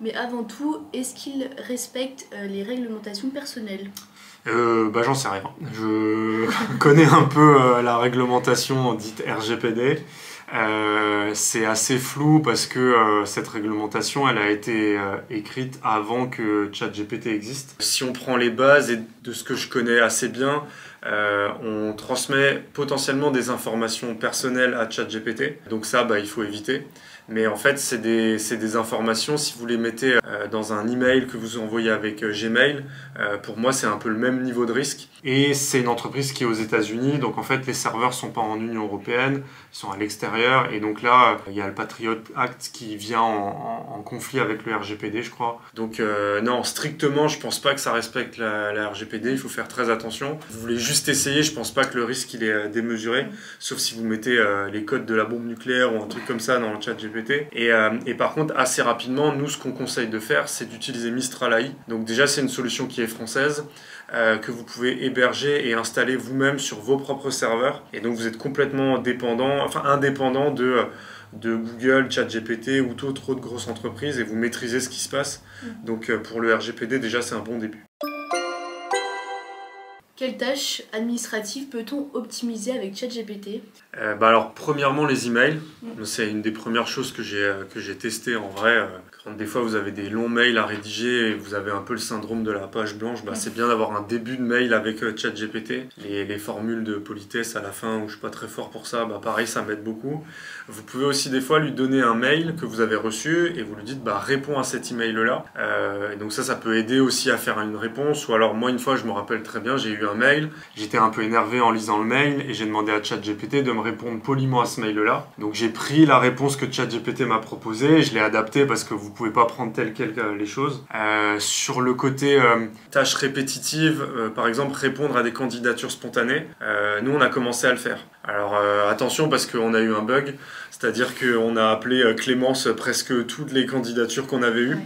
Mais avant tout, est-ce qu'il respecte les réglementations personnelles? J'en sais rien. Je connais un peu la réglementation dite RGPD. C'est assez flou parce que cette réglementation elle a été écrite avant que ChatGPT existe. Si on prend les bases et de ce que je connais assez bien, on transmet potentiellement des informations personnelles à ChatGPT. Donc ça, il faut éviter. Mais en fait, c'est des informations, si vous les mettez dans un email que vous envoyez avec Gmail, pour moi, c'est un peu le même niveau de risque. Et c'est une entreprise qui est aux États-Unis, donc en fait, les serveurs sont pas en Union européenne, ils sont à l'extérieur. Et donc là, il y a le Patriot Act qui vient en conflit avec le RGPD, je crois. Donc non, strictement, je pense pas que ça respecte la RGPD, il faut faire très attention. Vous voulez juste essayer, je pense pas que le risque il est démesuré, sauf si vous mettez les codes de la bombe nucléaire ou un truc comme ça dans le chat GPT. Et par contre, assez rapidement, nous, ce qu'on conseille de faire, c'est d'utiliser Mistral AI. Donc déjà, c'est une solution qui est française, que vous pouvez héberger et installer vous-même sur vos propres serveurs. Et donc, vous êtes complètement indépendant de Google, ChatGPT ou d'autres grosses entreprises et vous maîtrisez ce qui se passe. Donc, pour le RGPD, déjà, c'est un bon début. Quelles tâches administratives peut-on optimiser avec ChatGPT? Alors, premièrement, les emails. C'est une des premières choses que j'ai testées en vrai. Quand des fois vous avez des longs mails à rédiger et vous avez un peu le syndrome de la page blanche, c'est bien d'avoir un début de mail avec ChatGPT. Les formules de politesse à la fin, où je suis pas très fort pour ça, pareil, ça m'aide beaucoup. Vous pouvez aussi des fois lui donner un mail que vous avez reçu et vous lui dites réponds à cet email-là. Donc ça peut aider aussi à faire une réponse. Ou alors moi, une fois, je me rappelle très bien, j'ai eu un mail, j'étais un peu énervé en lisant le mail et j'ai demandé à ChatGPT de me répondre poliment à ce mail-là. Donc j'ai pris la réponse que ChatGPT m'a proposée, je l'ai adaptée parce que vous pouvez pas prendre tel quel les choses. Sur le côté tâches répétitives, par exemple répondre à des candidatures spontanées, nous on a commencé à le faire. Alors attention parce qu'on a eu un bug, c'est-à-dire qu'on a appelé Clémence presque toutes les candidatures qu'on avait eues.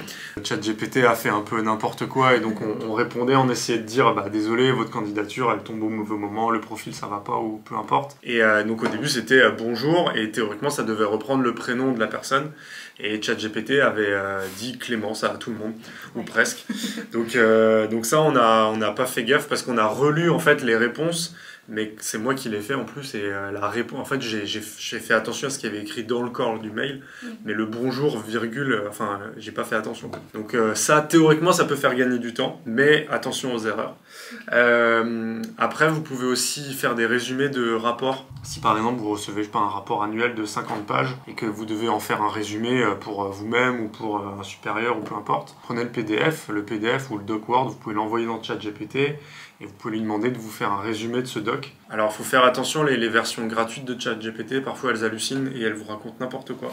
ChatGPT a fait un peu n'importe quoi et donc on répondait, on essayait de dire désolé, votre candidature elle tombe au mauvais moment, le profil ça va pas ou peu importe. Et donc au début c'était bonjour et théoriquement ça devait reprendre le prénom de la personne et ChatGPT avait dit Clémence à tout le monde ou presque. Donc ça on n'a pas fait gaffe parce qu'on a relu en fait les réponses. Mais c'est moi qui l'ai fait en plus et la réponse, en fait j'ai fait attention à ce qu'il y avait écrit dans le corps du mail, mais le bonjour virgule, j'ai pas fait attention. Donc ça théoriquement ça peut faire gagner du temps, mais attention aux erreurs. Après vous pouvez aussi faire des résumés de rapports. Si par exemple vous recevez un rapport annuel de 50 pages et que vous devez en faire un résumé pour vous-même ou pour un supérieur ou peu importe, prenez le PDF ou le doc Word, vous pouvez l'envoyer dans ChatGPT et vous pouvez lui demander de vous faire un résumé de ce doc. Alors il faut faire attention, les versions gratuites de ChatGPT, parfois elles hallucinent et elles vous racontent n'importe quoi.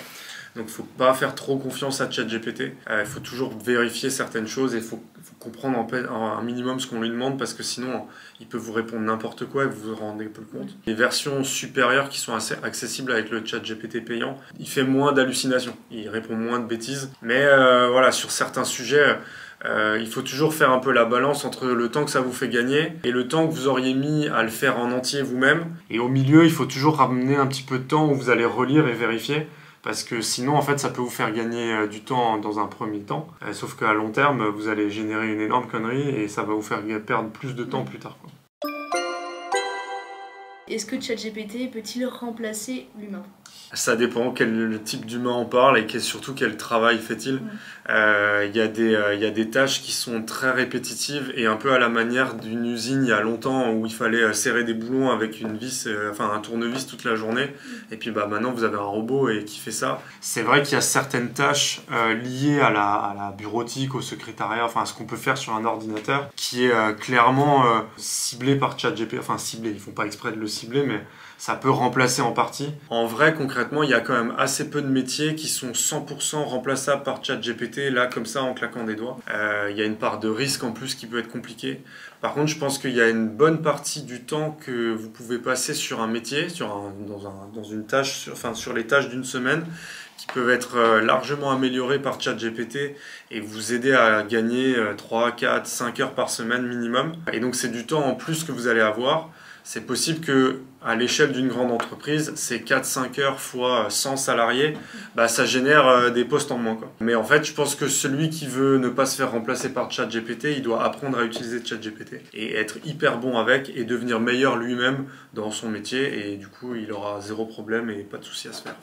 Donc il ne faut pas faire trop confiance à ChatGPT. Il faut toujours vérifier certaines choses et il faut comprendre un minimum ce qu'on lui demande parce que sinon il peut vous répondre n'importe quoi et vous vous rendez plus compte. Les versions supérieures qui sont assez accessibles avec le ChatGPT payant, il fait moins d'hallucinations, il répond moins de bêtises. Mais voilà, sur certains sujets, il faut toujours faire un peu la balance entre le temps que ça vous fait gagner et le temps que vous auriez mis à le faire en entier vous-même. Et au milieu, il faut toujours ramener un petit peu de temps où vous allez relire et vérifier. Parce que sinon, en fait, ça peut vous faire gagner du temps dans un premier temps. Sauf qu'à long terme, vous allez générer une énorme connerie et ça va vous faire perdre plus de temps plus tard. Est-ce que ChatGPT peut-il remplacer l'humain? Ça dépend quel type d'humain on parle et surtout quel travail fait-il. Il y a des tâches qui sont très répétitives et un peu à la manière d'une usine il y a longtemps où il fallait serrer des boulons avec une vis, un tournevis toute la journée. Et puis maintenant vous avez un robot qui fait ça. C'est vrai qu'il y a certaines tâches liées à la bureautique, au secrétariat, à ce qu'on peut faire sur un ordinateur qui est clairement ciblé par ChatGPT. Enfin ciblé, ils font pas exprès de le cibler, mais ça peut remplacer en partie. En vrai, concrètement, il y a quand même assez peu de métiers qui sont 100% remplaçables par ChatGPT, là, comme ça, en claquant des doigts. Il y a une part de risque en plus qui peut être compliquée. Par contre, je pense qu'il y a une bonne partie du temps que vous pouvez passer sur un métier, dans une tâche, sur les tâches d'une semaine, qui peuvent être largement améliorées par ChatGPT et vous aider à gagner 3, 4, 5 heures par semaine minimum. Et donc, c'est du temps en plus que vous allez avoir. c'est possible que à l'échelle d'une grande entreprise, ces 4-5 heures fois 100 salariés, bah, ça génère des postes en moins, quoi. Mais en fait, je pense que celui qui veut ne pas se faire remplacer par ChatGPT, il doit apprendre à utiliser ChatGPT et être hyper bon avec et devenir meilleur lui-même dans son métier. Et du coup, il aura zéro problème et pas de souci à se faire.